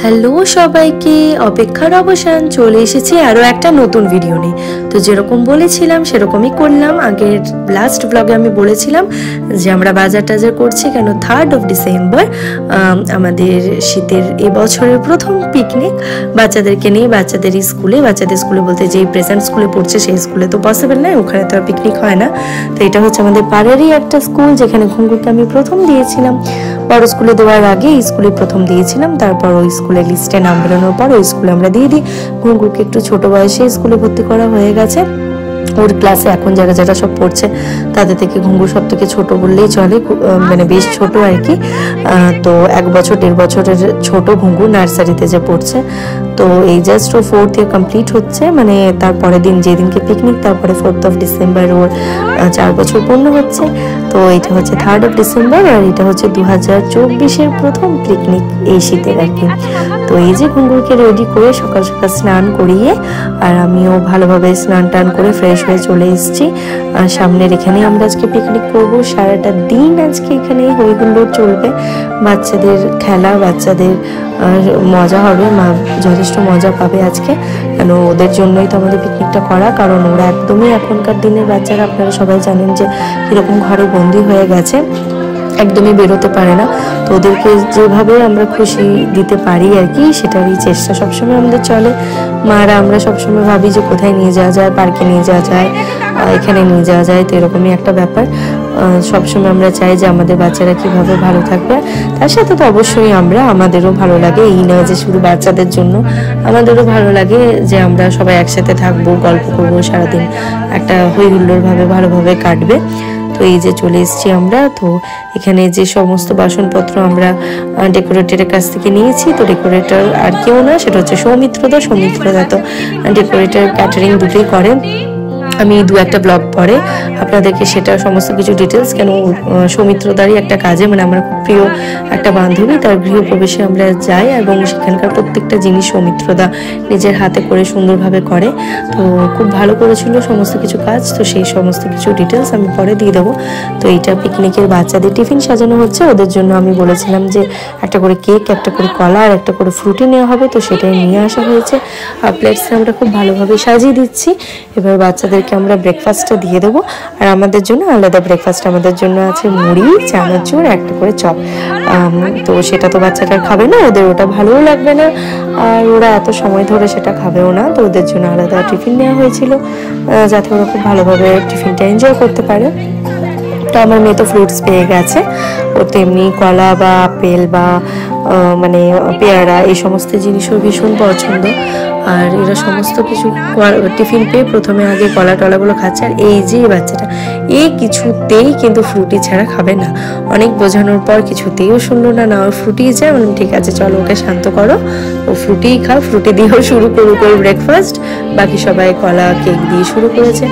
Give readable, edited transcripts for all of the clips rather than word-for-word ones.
Hello সবাইকে, অপেক্ষার অবসান চলে এসেছি আরও একটা নতুন ভিডিও নিয়ে। তো যেরকম বলেছিলাম সেরকমই করলাম। আগের লাস্ট ব্লগে আমি বলেছিলাম যে আমরা বাজার টাজার করছি, কেন 3rd of December আমাদের শীতের এবছরের প্রথম পিকনিক বাচ্চাদেরকে নিয়ে বাচ্চাদের স্কুলে বলতে যেই প্রেজেন্ট স্কুলে পড়ছে সেই স্কুলে তো পসিবল নয়, ওখানে তো আর পিকনিক হয় না। তো এটা হচ্ছে আমাদের পাড়ারই একটা স্কুল যেখানে ঘুঙ্গুরকে আমি প্রথম দিয়েছিলাম। বড় স্কুলে দেওয়ার আগে এই স্কুলে প্রথম দিয়েছিলাম, তারপর ওই স্কুলের লিস্টে নাম বেরোনোর পর ওই স্কুলে আমরা দিয়ে দিই। ঘুঙ্গুরকে একটু ছোট বয়সে স্কুলে ভর্তি করা হয়ে গেছে। ওর ক্লাসে এখন যারা যারা সব পড়ছে তাদের থেকে ঘুঙ্গুর সব থেকে ছোট বললেই চলে, মানে বেশ ছোট আর কি। তো 1 বছর 1.5 বছরের ছোট ঘুঙ্গুর নার্সারিতে যে পড়ছে। তো এই জাস্ট ও 4th ইয়ার কমপ্লিট হচ্ছে, মানে তারপরের দিন যেদিনকে পিকনিক তারপরে 4th of December ওর 4 বছর পূর্ণ হচ্ছে। তো এটা হচ্ছে 3rd of December আর এটা হচ্ছে 2024-এর প্রথম পিকনিক এই শীতের আর কি। তো এই যে ঘুঙ্গুরকে রেডি করে সকাল সকাল স্নান করিয়ে আর আমিও ভালোভাবে স্নান টান করে ফ্রেশ হয়ে চলে এসেছি। আর সামনের এখানে আমরা আজকে পিকনিক করব, সারাটা দিন আজকে এখানে হই হুল্লোড় চলবে, বাচ্চাদের খেলা, বাচ্চাদের মজা হবে, মা যথেষ্ট মজা পাবে আজকে, কেন ওদের জন্যই তো আমাদের পিকনিকটা করা। কারণ ওরা একদমই এখনকার দিনের বাচ্চারা আপনারা সবাই জানেন যে কীরকম ঘরে বন্দি হয়ে গেছে, একদমই বেরোতে পারে না। তো ওদেরকে যেভাবে আমরা খুশি দিতে পারি আর কি সেটারই চেষ্টা সবসময় আমাদের চলে। মারা আমরা সবসময় ভাবি যে কোথায় নিয়ে যাওয়া যায়, পার্কে নিয়ে যাওয়া যায়, এখানে নিয়ে যাওয়া যায়, তো এরকমই একটা ব্যাপার। সবসময় আমরা চাই যে আমাদের বাচ্চারা কীভাবে ভালো থাকবে, তার সাথে তো অবশ্যই আমাদেরও ভালো লাগে, এই নয় যে শুধু বাচ্চাদের জন্য, আমাদেরও ভালো লাগে যে আমরা সবাই একসাথে থাকবো, গল্প করবো, সারাদিন একটা হই হুল্লোড়ভাবে ভালোভাবে কাটবে। তো এই যে চলে এসেছি আমরা। তো এখানে যে সমস্ত বাসনপত্র আমরা ডেকোরেটরের কাছ থেকে নিয়েছি, তো ডেকোরেটর আর কেউ না, সেটা হচ্ছে সৌমিত্রদা তো ডেকোরেটর ক্যাটারিং দুটোই করে। আমি 2-1 ব্লগ পরে আপনাদেরকে সেটা সমস্ত কিছু ডিটেলস, কেন সৌমিত্রদারই একটা কাজে, মানে আমার খুব প্রিয় একটা বান্ধবী, তার গৃহপ্রবেশে আমরা যাই এবং সেখানকার প্রত্যেকটা জিনিস সৌমিত্রদা নিজের হাতে করে সুন্দরভাবে করে। তো খুব ভালো করেছিল সমস্ত কিছু কাজ, তো সেই সমস্ত কিছু ডিটেলস আমি পরে দিয়ে দেবো। তো এইটা পিকনিকের বাচ্চাদের টিফিন সাজানো হচ্ছে, ওদের জন্য আমি বলেছিলাম যে একটা করে কেক, একটা করে কলা আর একটা করে ফ্রুটি নেওয়া হবে, তো সেটাই নিয়ে আসা হয়েছে। আর প্লেটসে আমরা খুব ভালোভাবে সাজিয়ে দিচ্ছি। এবার বাচ্চাদের আমরা ব্রেকফাস্টটা দিয়ে দেবো, আর আমাদের জন্য আলাদা ব্রেকফাস্ট, আমাদের জন্য আছে মুড়ি, চানাচুর, একটা করে চপ। তো সেটা তো বাচ্চাটা খাবে না, ওদের ওটা ভালোও লাগবে না, আর ওরা এত সময় ধরে সেটা খাবেও না, তো ওদের জন্য আলাদা টিফিন নেওয়া হয়েছিল যাতে ওরা খুব ভালোভাবে টিফিনটা এনজয় করতে পারে। তো আমার মেয়ে তো ফ্রুটস পেয়ে গেছে, ওর তো এমনি কলা বা আপেল বা মানে পেয়ারা এই সমস্ত জিনিসও ভীষণ পছন্দ। আর এরা সমস্ত কিছু টিফিন পেয়ে প্রথমে আগে কলা টলাগুলো খাচ্ছে। আর এই যে বাচ্চাটা এই কিছুতেই কিন্তু ফ্রুটি ছাড়া খাবে না, অনেক বোঝানোর পর কিছুতেইও শুনলো না, ওর ফ্রুটি চাই। মানে ঠিক আছে চলো ওকে শান্ত করো, ও ফ্রুটিই খাও, ফ্রুটি দিয়েও শুরু করুক ওর ব্রেকফাস্ট। বাকি সবাই কলা কেক দিয়ে শুরু করেছে।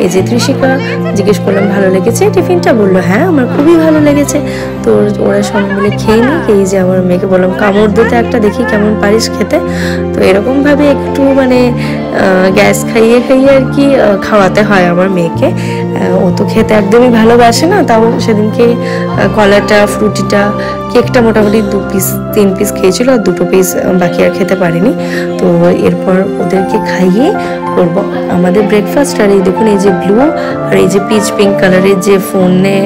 এই যে ত্রিশিকা, জিজ্ঞেস করলাম ভালো লেগেছে টিফিনটা, বললো হ্যাঁ আমার খুবই ভালো লেগেছে। তো ওরা সবাই মিলে খেয়ে নিই। এই যে আমার মেয়েকে বললাম কামড় দিতে একটা, দেখি কেমন পারিস খেতে। তো এরকমভাবে একটু মানে গ্যাস খাইয়ে আর কি খাওয়াতে হয় আমার মেয়েকে। ও তো খেতে একদমই ভালোবাসে না, তাও সেদিনকে কলাটা, ফ্রুটিটা, কেকটা মোটামুটি 2-3 পিস খেয়েছিল, আর 2 পিস বাকি আর খেতে পারিনি। তো এরপর ওদেরকে খাইয়ে করব আমাদের ব্রেকফাস্ট। আর এই দেখুন এই যে ব্লু আর এই যে পিচ পিঙ্ক কালারের যে ফোনে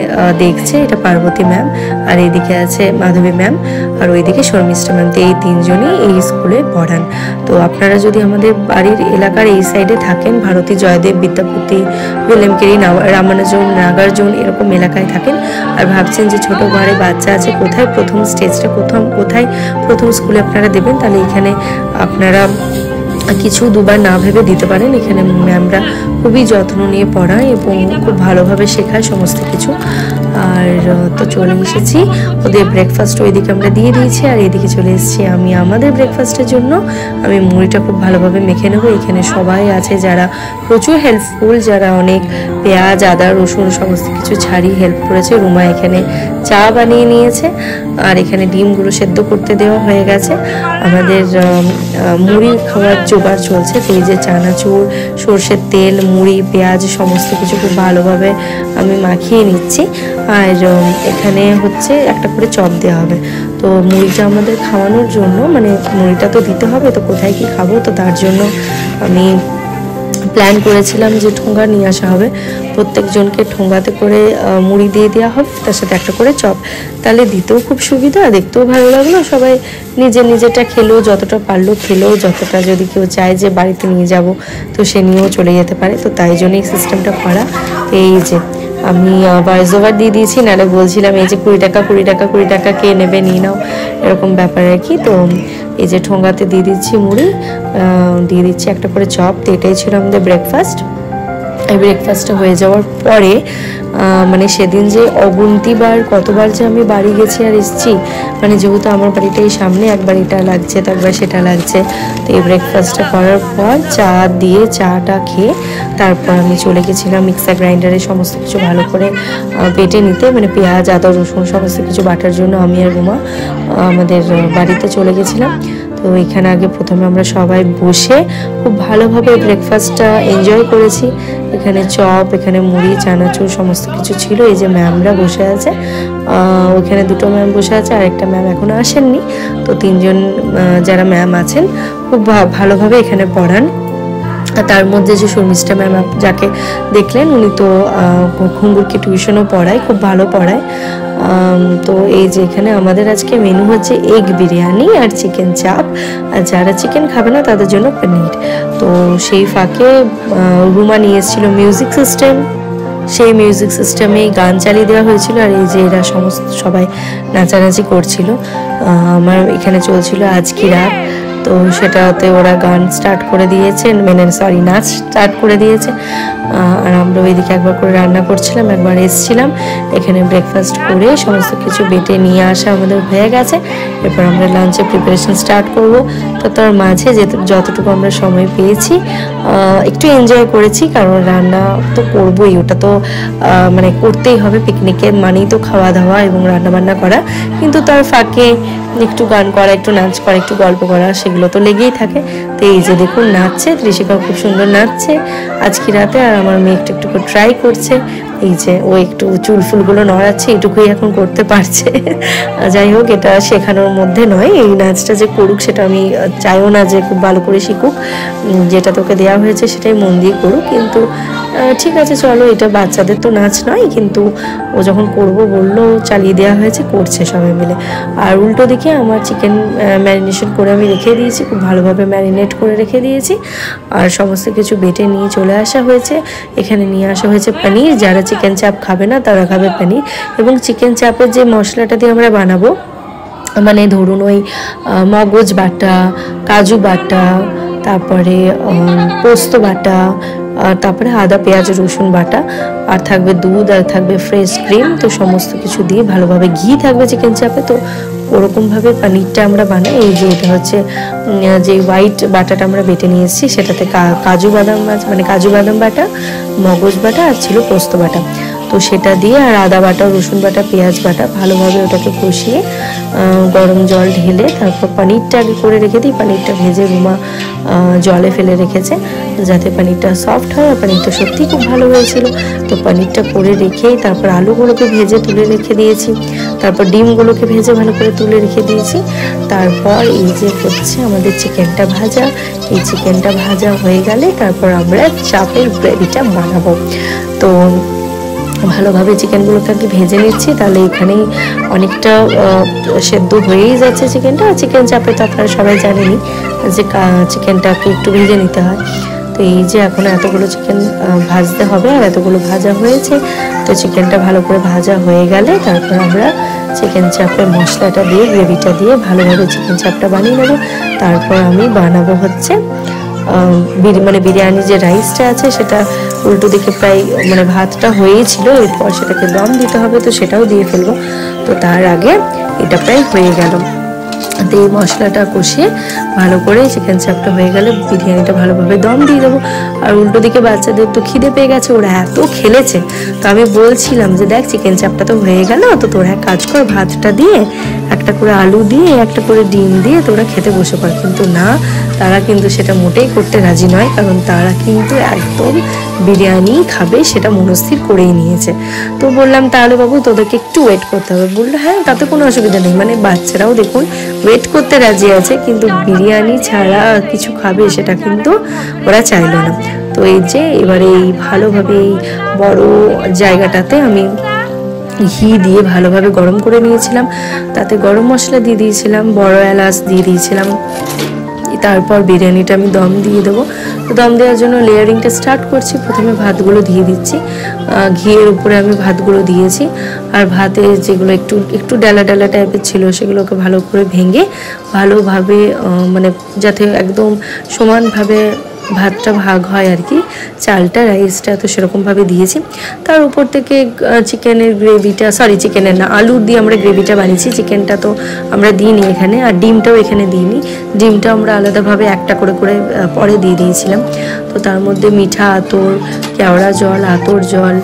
দেখছে, এটা পার্বতী ম্যাম, আর এইদিকে আছে মাধবী ম্যাম, আর ওইদিকে শর্মিষ্ঠা ম্যাম। তো এই 3 জনই এই স্কুলে পড়ান। তো আপনারা যদি আমাদের বাড়ির এলাকার এই সাইডে থাকেন, ভারতী, জয়দেব, বিদ্যাপতি, উইলিয়ামকেরি, রামানুজন, নাগার্জুন এরকম এলাকায় থাকেন, আর ভাবছেন যে ছোট ঘরে বাচ্চা আছে, কোথায় প্রথম স্টেজটা, কোথায় প্রথম স্কুলে আপনারা দেবেন, তাহলে এখানে আপনারা কিছু দুবার না ভেবে দিতে পারেন। এখানে ম্যামরা খুবই যত্ন নিয়ে পড়ায় এবং খুব ভালোভাবে শেখায় সমস্ত কিছু। আর তো চলে এসেছি, ওদের ব্রেকফাস্ট ওইদিকে আমরা দিয়ে দিয়েছি, আর এইদিকে চলে এসেছি আমি আমাদের ব্রেকফাস্টের জন্য। আমি মুড়িটা খুব ভালোভাবে মেখে নেবো। এখানে সবাই আছে যারা প্রচুর হেল্পফুল, যারা অনেক পেঁয়াজ, আদা, রসুন সমস্ত কিছু ছাড়িয়ে হেল্প করেছে। রুমা এখানে চা বানিয়ে নিয়েছে, আর এখানে ডিমগুলো সেদ্ধ করতে দেওয়া হয়ে গেছে। আমাদের মুড়ি খাওয়ার জোগাড় চলছে। তো এই যে চানাচুর, সর্ষের তেল, মুড়ি, পেঁয়াজ সমস্ত কিছু খুব ভালোভাবে আমি মাখিয়ে নিচ্ছি। আর এখানে হচ্ছে একটা করে চপ দেওয়া হবে। তো মুড়িটা আমাদের খাওয়ানোর জন্য, মানে মুড়িটা তো দিতে হবে, তো কোথায় কি খাবো, তো তার জন্য আমি প্ল্যান করেছিলাম যে ঠোঙ্গা নিয়ে আসা হবে, প্রত্যেকজনকে ঠোঙ্গাতে করে মুড়ি দিয়ে দেওয়া হবে, তার সাথে একটা করে চপ। তাহলে দিতেও খুব সুবিধা, দেখতেও ভালো লাগলো, সবাই নিজেরটা খেলো, যতটা পারলো খেলো, যতটা যদি কেউ চায় যে বাড়িতে নিয়ে যাব তো সে নিয়েও চলে যেতে পারে। তো তাই জন্য এই সিস্টেমটা করা। এই যে আমি ভয়েস ওভার দিয়ে দিয়েছি, নাহলে বলছিলাম এই যে 20 টাকা 20 টাকা 20 টাকা কে নেবে নিয়ে নাও, এরকম ব্যাপার আর কি। তো এই যে ঠোঙ্গাতে দিয়ে দিচ্ছি মুড়ি, দিয়ে দিচ্ছি একটা করে চপ। তো এটাই ছিল আমাদের ব্রেকফাস্ট। এই ব্রেকফাস্টটা হয়ে যাওয়ার পরে মানে সেদিন যে অগুন্তিবার কতবার যে আমি বাড়ি গেছি আর এসেছি, মানে যেহেতু আমার বাড়িটা এই সামনে, একবার এটা লাগছে তো একবার সেটা লাগছে। তো এই ব্রেকফাস্টটা করার পর চাটা খেয়ে তারপর আমি চলে গেছিলাম মিক্সার গ্রাইন্ডারে সমস্ত কিছু ভালো করে বেটে নিতে, মানে পেঁয়াজ আদা রসুন সমস্ত কিছু বাটার জন্য আমি আর রুমা আমাদের বাড়িতে চলে গেছিলাম। তো এখানে আগে প্রথমে আমরা সবাই বসে খুব ভালোভাবে ব্রেকফাস্টটা এনজয় করেছি। এখানে চপ, এখানে মুড়ি, চানাচুর সমস্ত কিছু ছিল। এই যে ম্যামরা বসে আছে, ওইখানে দুটো ম্যাম বসে আছে, আর একটা ম্যাম এখনো আসেননি। তো 3 জন যারা ম্যাম আছেন খুব ভালোভাবে এখানে পড়ান। তার মধ্যে যে শর্মিষ্ঠা ম্যাম যাকে দেখলেন, উনি তো ঘুঙ্গুরকে টিউশনও পড়ায়, খুব ভালো পড়ায়। তো এই যে এখানে আমাদের আজকে মেনু হচ্ছে এগ বিরিয়ানি আর চিকেন চাপ, আর যারা চিকেন খাবে না তাদের জন্য পনির। তো সেই ফাঁকে রুমা নিয়ে এসেছিল মিউজিক সিস্টেম, সেই মিউজিক সিস্টেমেই গান চালিয়ে দেওয়া হয়েছিল। আর এই যে এরা সবাই নাচানাচি করছিল। আমার এখানে চলছিল আজকি রাত, তো সেটাতে ওরা গান স্টার্ট করে দিয়েছে, নাচ স্টার্ট করে দিয়েছে। আর আমরা ওইদিকে একবার করে রান্না করছিলাম, একবার এসছিলাম। এখানে ব্রেকফাস্ট করে সমস্ত কিছু বেটে নিয়ে আসা আমাদের হয়ে গেছে। এরপর আমরা লাঞ্চের প্রিপারেশন স্টার্ট করব। তো তার মাঝে যতটুকু আমরা সময় পেয়েছি একটু এনজয় করেছি, কারণ রান্না তো করবোই, ওটা তো মানে করতেই হবে, পিকনিকের মানেই তো খাওয়া দাওয়া এবং রান্নাবান্না করা। কিন্তু তার ফাঁকে একটু গান করা, একটু নাচ করা, একটু গল্প করা, সেগুলো তো লেগেই থাকে। তো এই যে দেখুন নাচছে, ত্রিশিকা খুব সুন্দর নাচছে আজকে রাতে, আর আমার মেয়ে একটু করে ট্রাই করছে। এই যে ও একটু চুল ফুলগুলো নড়াচ্ছে, এটুকুই এখন করতে পারছে। যাই হোক, এটা শেখানোর মধ্যে নয়, এই নাচটা যে করুক সেটা আমি চাইও না যে খুব ভালো করে শিখুক, যেটা তোকে দেওয়া হয়েছে সেটাই মন দিয়ে করুক। কিন্তু ঠিক আছে চলো, এটা বাচ্চাদের তো নাচ নয়, কিন্তু ও যখন করব বললো চালিয়ে দেওয়া হয়েছে, করছে সবাই মিলে। আর উল্টো দিকে আমার চিকেন ম্যারিনেশন করে আমি রেখে দিয়েছি, খুব ভালোভাবে ম্যারিনেট করে রেখে দিয়েছি। আর সমস্ত কিছু বেটে নিয়ে চলে আসা হয়েছে। এখানে নিয়ে আসা হয়েছে পনির, যারা চিকেন চাপ খাবে না তারা খাবে পনির। এবং চিকেন চাপের যে মশলাটা দিয়ে আমরা বানাবো, মানে ধরুন ওই মগজ বাটা, কাজু বাটা, তারপরে পোস্ত বাটা, তারপরে আদা পেঁয়াজ রসুন বাটা, আর থাকবে দুধ, আর থাকবে ফ্রেশ ক্রিম। তো সমস্ত কিছু দিয়ে ভালোভাবে ঘি থাকবে চিকেন চাপে। তো ওরকমভাবে পনিরটা আমরা বানাই। এই যে এটা হচ্ছে যে হোয়াইট বাটাটা আমরা বেটে নিয়ে এসেছি, সেটাতে কাজু বাদাম মানে কাজু বাদাম বাটা, মগজ বাটা, আর ছিল পোস্ত বাটা। তো সেটা দিয়ে আর আদা বাটা, রসুন বাটা, পেঁয়াজ বাটা ভালোভাবে ওটাকে কষিয়ে গরম জল ঢেলে তারপর পনিরটা আগে করে রেখে দিই। পনিরটা ভেজে রুমা জলে ফেলে রেখেছে যাতে পনিরটা সফট হয়, আর পনিরটা সত্যিই খুব ভালো হয়েছিল। তো পনিরটা করে রেখেই তারপর আলুগুলোকে ভেজে তুলে রেখে দিয়েছি, তারপর ডিমগুলোকে ভেজে ভালো করে তুলে রেখে দিয়েছি। তারপর এই যে হচ্ছে আমাদের চিকেনটা ভাজা, এই চিকেনটা ভাজা হয়ে গেলে তারপর আমরা চাপের গ্রেভিটা বানাবো। তো ভালোভাবে চিকেনগুলোকে আগে ভেজে নিচ্ছি, তাহলে এখানেই অনেকটা সেদ্ধ হয়েই যাচ্ছে চিকেনটা। আর চিকেন চাপে তো আপনারা সবাই জানেনই যে চিকেনটাকে একটু ভেজে নিতে হয়। তো এই যে এখন এতগুলো চিকেন ভাজতে হবে, আর এতগুলো ভাজা হয়েছে। তো চিকেনটা ভালো করে ভাজা হয়ে গেলে তারপর আমরা চিকেন চাপের মশলাটা দিয়ে, গ্রেভিটা দিয়ে ভালোভাবে চিকেন চাপটা বানিয়ে নেব। তারপর আমি বানাবো হচ্ছে মানে বিরিয়ানি যে রাইসটা আছে সেটা উল্টো দিকে প্রায় মানে ভাতটা হয়েই ছিল, এরপর সেটাকে দম দিতে হবে, তো সেটাও দিয়ে ফেলবো। তো তার আগে এটা প্রায় হয়ে গেল। তো এই মশলাটা কষিয়ে ভালো করে চিকেন চাপটা হয়ে গেলে বিরিয়ানিটা ভালোভাবে দম দিয়ে দেবো। আর উল্টো দিকে বাচ্চাদের তো খিদে পেয়ে গেছে, ওরা এত খেলেছে। তো আমি বলছিলাম যে দেখ চিকেন চাপটা তো হয়ে গেল, তো তোরা এক কাজ কর, ভাতটা দিয়ে একটা করে আলু দিয়ে একটা করে ডিম দিয়ে তোরা খেতে বসে পড়। কিন্তু না, তারা কিন্তু সেটা মোটেই করতে রাজি নয়, কারণ তারা কিন্তু একদম বিরিয়ানি খাবে সেটা মনস্থির করেই নিয়েছে। তো বললাম তাহলে বাবু তোদেরকে একটু ওয়েট করতে হবে। বললো হ্যাঁ তাতে কোনো অসুবিধা নেই। মানে বাচ্চারাও দেখুন ওয়েট করতে রাজি আছে, কিন্তু বিরিয়ানি ছাড়া কিছু খাবে সেটা কিন্তু ওরা চাইলো না। তো এই যে এবারে এই ভালোভাবে এই বড় জায়গাটাতে আমি ঘি দিয়ে ভালোভাবে গরম করে নিয়েছিলাম, তাতে গরম মশলা দিয়ে দিয়েছিলাম, বড় এলাচ দিয়ে দিয়েছিলাম। তারপর বিরিয়ানিটা আমি দম দিয়ে দেবো। তো দম দেওয়ার জন্য লেয়ারিংটা স্টার্ট করছি। প্রথমে ভাতগুলো দিয়ে দিচ্ছি, ঘিয়ের উপরে আমি ভাতগুলো দিয়েছি। আর ভাতে যেগুলো একটু একটু ডালা ডালা টাইপের ছিল সেগুলোকে ভালো করে ভেঙে ভালোভাবে মানে যাতে একদম সমানভাবে ভাতটা ভাগ হয় আর কি, চালটা রাইসটা তো সেরকমভাবে দিয়েছি। তার উপর থেকে চিকেনের গ্রেভিটা, সরি চিকেনের না, আলুর দিয়ে আমরা গ্রেভিটা বানিয়েছি, চিকেনটা তো আমরা দিইনি এখানে। আর ডিমটাও এখানে দিইনি, ডিমটা আমরা আলাদাভাবে একটা করে করে পরে দিয়ে দিয়েছিলাম। তো তার মধ্যে মিঠা আতর, কেওড়া জল, আতর জল,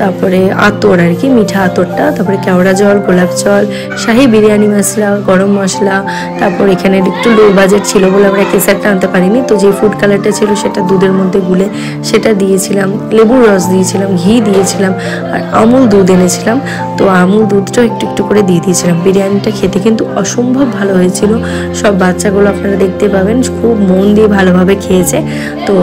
তারপরে আতর আর কি মিঠা আতরটা, তারপরে কেওড়া জল, গোলাপ জল, শাহি বিরিয়ানি মশলা, গরম মশলা। তারপর এখানে একটু লো বাজেট ছিল বলে আমরা কেসারটা আনতে পারিনি, তো যে ফুড কালারটা ছিল সেটা দুধের মধ্যে গুলে সেটা দিয়েছিলাম, লেবুর রস দিয়েছিলাম, ঘি দিয়েছিলাম, আর আমুল দুধ এনেছিলাম। তো আমুল দুধটাও একটু একটু করে দিয়ে দিয়েছিলাম। বিরিয়ানিটা খেতে কিন্তু অসম্ভব ভালো হয়েছিল। সব বাচ্চাগুলো আপনারা দেখতে পাবেন খুব মন দিয়ে ভালোভাবে খেয়েছে। তো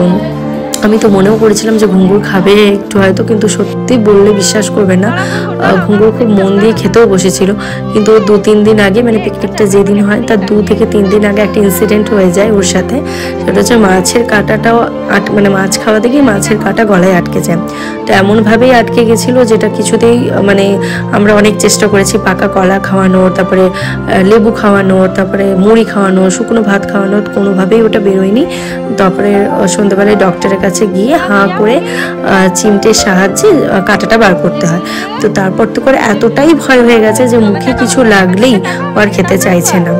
আমি তো মনেও করেছিলাম যে ঘুঙ্গুর খাবে একটু হয়তো, কিন্তু সত্যি বললে বিশ্বাস করবে না, ঘুঙ্গুর খুব মন দিয়ে খেতেও বসেছিল। কিন্তু 2-3 দিন আগে, মানে পিকনিকটা যেদিন হয় তার 2 থেকে 3 দিন আগে একটা ইনসিডেন্ট হয়ে যায় ওর সাথে। সেটা হচ্ছে মাছের কাঁটাটাও মানে মাছ খাওয়াতে গিয়ে মাছের কাঁটা গলায় আটকে যায়। তো এমনভাবেই আটকে গেছিলো যেটা কিছুতেই, মানে আমরা অনেক চেষ্টা করেছি পাকা কলা খাওয়ানোর, তারপরে লেবু খাওয়ানোর, তারপরে মুড়ি খাওয়ানোর, শুকনো ভাত খাওয়ানোর, কোনোভাবেই ওটা বেরোয়নি। তারপরে সন্ধ্যাবেলায় ডক্টরের কাছে গিয়ে হাঁ করে চিমটের সাহায্যে কাঁটাটা বার করতে হয়। তো তারপর তো করে এতটাই ভয় হয়ে গেছে যে মুখে কিছু লাগলেই আর খেতে চাইছে না।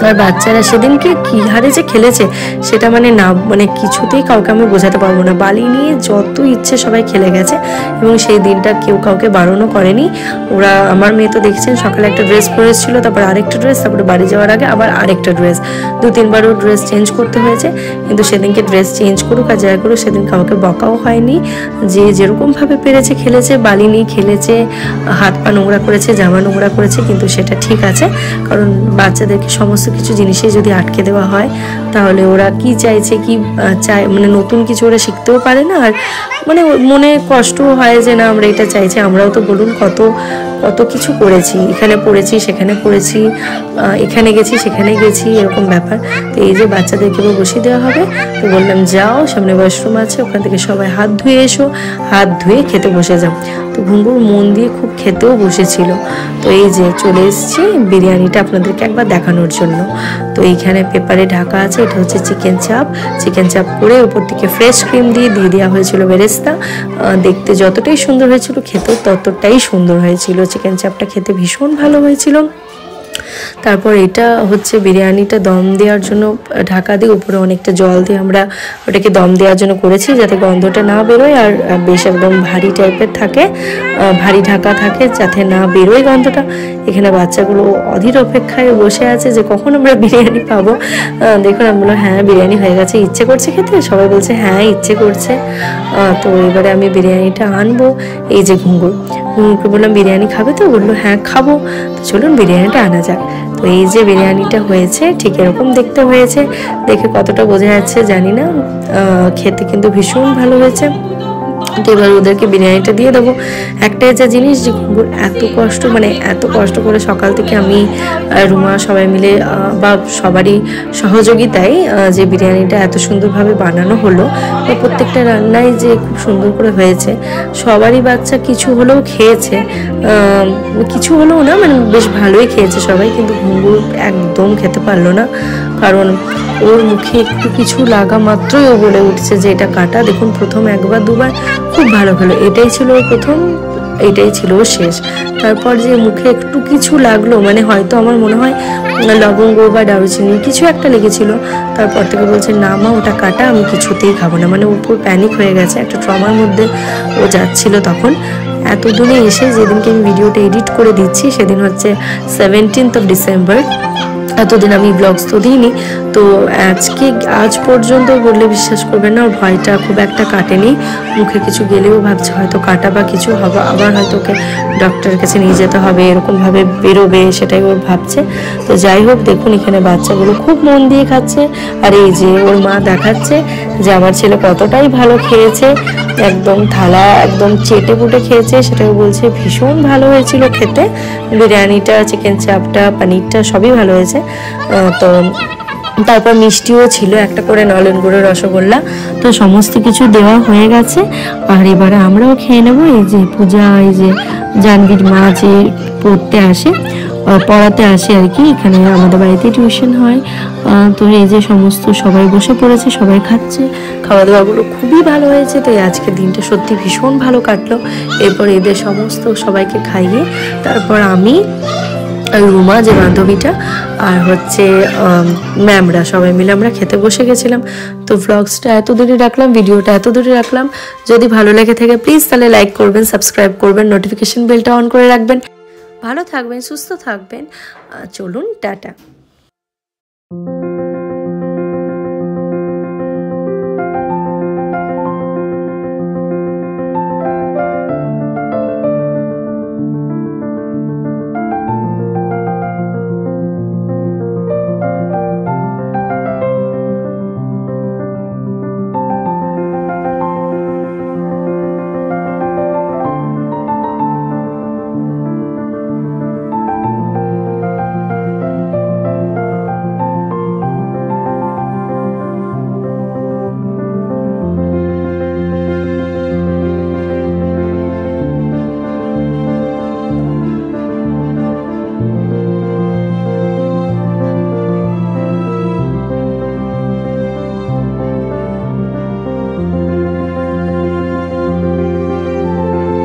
আর বাচ্চারা সেদিনকে কী হারে যে খেলেছে সেটা মানে না, মানে কিছুতেই কাউকে আমি বোঝাতে পারবো না। বালি নিয়ে যত ইচ্ছে সবাই খেলে গেছে, এবং সেই দিনটা কেউ কাউকে বারণও করেনি। ওরা, আমার মেয়ে তো দেখছেন সকালে একটা ড্রেস পরে এসেছিল, তারপর আরেকটা ড্রেস, তারপরে বাড়ি যাওয়ার আগে আবার আরেকটা ড্রেস, 2-3বারও ড্রেস চেঞ্জ করতে হয়েছে। কিন্তু সেদিনকে ড্রেস চেঞ্জ করুক আর যাই করুক, সেদিন কাউকে বকাও হয়নি। যে যেরকমভাবে পেরেছে খেলেছে, বালি নিয়ে খেলেছে, হাত পা নোংরা করেছে, জামা নোংরা করেছে, কিন্তু সেটা ঠিক আছে। কারণ বাচ্চাদেরকে সমস্ত কিছু জিনিসে যদি আটকে দেওয়া হয় তাহলে ওরা কি চাইছে কি চায়, মানে নতুন কিছু ওরা শিখতেও পারে না। আর মানে মনে কষ্টও হয় যে না আমরা এটা চাইছি। আমরাও তো বলুন কত কত কিছু করেছি, এখানে পড়েছি সেখানে পড়েছি, এখানে গেছি সেখানে গেছি, এরকম ব্যাপার। তো এই যে বাচ্চাদেরকে বসিয়ে দেওয়া হবে, তো বললাম যাও সামনে ওয়াশরুম আছে, ওখান থেকে সবাই হাত ধুয়ে এসো, হাত ধুয়ে খেতে বসে যাও। তো ঘুঙ্গুর মন দিয়ে খুব খেতেও বসেছিল। তো এই যে চলে এসেছি বিরিয়ানিটা আপনাদেরকে একবার দেখানোর জন্য। তো এইখানে পেপারে ঢাকা আছে, এটা হচ্ছে চিকেন চাপ। চিকেন চাপ করে উপর থেকে ফ্রেশ ক্রিম দিয়ে দেওয়া হয়েছিল বেরেস্তা। দেখতে যতটাই সুন্দর হয়েছিল খেতেও ততটাই সুন্দর হয়েছিল। চিকেন চাপটা খেতে ভীষণ ভালো হয়েছিল। তারপর এটা হচ্ছে বিরিয়ানিটা দম দেওয়ার জন্য ঢাকা দিয়ে উপরে অনেকটা জল দিয়ে আমরা ওটাকে দম দেওয়ার জন্য করেছি, যাতে গন্ধটা না বেরোয় আর বেশ একদম ভারী টাইপের থাকে, ভারী ঢাকা থাকে যাতে না বেরোয় গন্ধটা। এখানে বাচ্চাগুলো অধীর অপেক্ষায় বসে আছে যে কখন আমরা বিরিয়ানি পাবো। দেখুন আমি বললাম হ্যাঁ বিরিয়ানি হয়ে গেছে, ইচ্ছে করছে খেতে? সবাই বলছে হ্যাঁ ইচ্ছে করছে। তো এবারে আমি বিরিয়ানিটা আনবো। এই যে ঘুঙ্গুরকে বললাম বিরিয়ানি খাবে? তো বললো হ্যাঁ খাবো। তো চলুন বিরিয়ানিটা আনা যাক। তো এই যে বিরিয়ানিটা হয়েছে ঠিক এরকম দেখতে হয়েছে, দেখে কতটা বোঝা যাচ্ছে জানি না, খেতে কিন্তু ভীষণ ভালো হয়েছে। তো এবার ওদেরকে বিরিয়ানিটা দিয়ে দেবো। একটাই যে জিনিস যে ঘুঙ্গুর এত কষ্ট, মানে এত কষ্ট করে সকাল থেকে আমি রুমা সবাই মিলে বা সবারই সহযোগিতায় যে বিরিয়ানিটা এত সুন্দরভাবে বানানো হলো, প্রত্যেকটা রান্নায় যে খুব সুন্দর করে হয়েছে, সবারই বাচ্চা কিছু হলেও খেয়েছে, কিছু হলেও না মানে বেশ ভালোই খেয়েছে সবাই। কিন্তু ঘুঙ্গুর একদম খেতে পারলো না, কারণ ওর মুখে একটু কিছু লাগা মাত্রই ও বলে উঠছে যে এটা কাটা। দেখুন প্রথম 1-2 বার খুব ভালো হলো, এটাই ছিল প্রথম এটাই ছিল শেষ। তারপর যে মুখে একটু কিছু লাগলো, মানে হয়তো আমার মনে হয় লবঙ্গ বা দারুচিনি কিছু একটা লেগেছিল। তারপর থেকে বলছে না মা ওটা কাটা, আমি কিছুতেই খাবো না। মানে উপর প্যানিক হয়ে গেছে, একটা ট্রমার মধ্যে ও যাচ্ছিল তখন। এতদিনে এসে যেদিনকে আমি ভিডিওটা এডিট করে দিচ্ছি সেদিন হচ্ছে 17th of December। এতদিন আমি ব্লগস তো দিইনি, তো আজ পর্যন্ত বললে বিশ্বাস করবেন না, ওর ভয়টা খুব একটা কাটেনি। মুখে কিছু গেলেও ভাবছে হয়তো কাটা বা কিছু হবে, আবার হয়তো ওকে ডক্টরের কাছে নিয়ে যেতে হবে, এরকমভাবে বেরোবে, সেটাই ওর ভাবছে। তো যাই হোক, দেখুন এখানে বাচ্চাগুলো খুব মন দিয়ে খাচ্ছে। আর এই যে ওর মা দেখাচ্ছে যে আমার ছেলে কতটাই ভালো খেয়েছে, একদম থালা একদম চেটে পুটে খেয়েছে। সেটাও বলছে ভীষণ ভালো হয়েছিল খেতে, বিরিয়ানিটা, চিকেন চাপটা, পনিরটা সবই ভালো হয়েছে। তো তারপর মিষ্টিও ছিল, একটা করে নলেন গুড়ের রসগোল্লা। তো সমস্ত কিছু দেওয়া হয়ে গেছে, আর এবারে আমরাও খেয়ে নেবো। এই যে পূজা, এই যে জানবীর মা যে পড়াতে আসে আর কি, এখানে আমাদের বাড়িতে টিউশন হয়। তো এই যে সমস্ত সবাই বসে পড়েছে, সবাই খাচ্ছে, খাওয়া দাওয়াগুলো খুবই ভালো হয়েছে। তো আজকের দিনটা সত্যি ভীষণ ভালো কাটলো। এরপর এদের সমস্ত সবাইকে খাইয়ে তারপর আমি, রুমা যে বান্ধবীটা, আর হচ্ছে ম্যামরা সবাই মিলে আমরা খেতে বসে গেছিলাম। তো ভ্লগসটা এত দূরে রাখলাম, ভিডিওটা এত দূরে রাখলাম। যদি ভালো লেগে থাকে প্লিজ তাহলে লাইক করবেন, সাবস্ক্রাইব করবেন, নোটিফিকেশন বেলটা অন করে রাখবেন। ভালো থাকবেন, সুস্থ থাকবেন। চলুন, টাটা।